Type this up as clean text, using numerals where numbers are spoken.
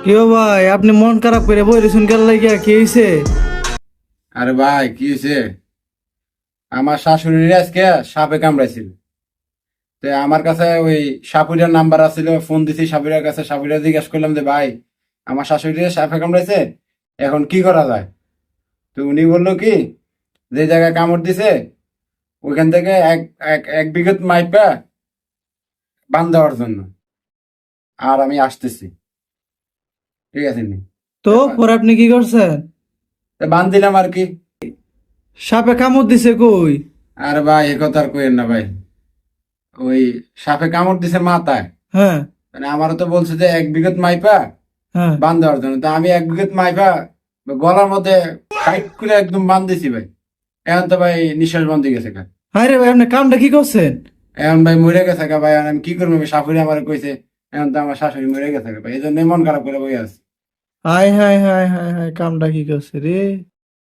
কেউ ভাই আপনি মন খারাপ করে বই রেছুন গেল লাগিয়া কি হয়েছে? আরে ভাই কি হয়েছে? আমার শাশুড়ির আজকে সাপে কামড়াইছিল। তো আমার কাছে ওই সাপুরের নাম্বার আছিল, ফোন দিছি সাপুরের কাছে। সাপুরে জিজ্ঞাসা করলাম যে ভাই আমার শাশুড়ির সাপে কামড়াইছে, এখন কি করা যায়? তো উনি বললো কি, যে জায়গায় কামড় দিছে ওইখান থেকে এক এক এক বিঘত মাইপা বান দেওয়ার জন্য। আর আমি আসতেছি, ঠিক আছে নি? তো পরে আপনি কি করছেন? তো বান দিলাম আর কি। সাপে কামড় দিছে কই? আর ভাই এ কথা আর কইেন না ভাই। ওই সাপে কামড় দিছে মাথায়। হ্যাঁ, মানে আমারও তো বলছে যে এক বিঘত মাইপা হ্যাঁ। বান দেওয়ার জন্য। তা আমি এক বিঘত মাইপা গলার মধ্যে টাইট করে একদম বান দিছি ভাই। এখন তো ভাই নিঃশ্বাস বন্ধ হয়ে গেছে গা। হায় রে ভাই আপনি কামটা কি করছেন? এখন ভাই মরে গেছে গা ভাই। এখন আমি কি করবো? আমি শাশুড়ি আমার কইছে, এখন তো আমার শাশুড়ি মরে গেছে গা ভাই। এই জন্য মন খারাপ করে বই আছে। হায় হায় হায় হায় হায় কামটা কি করছে রে?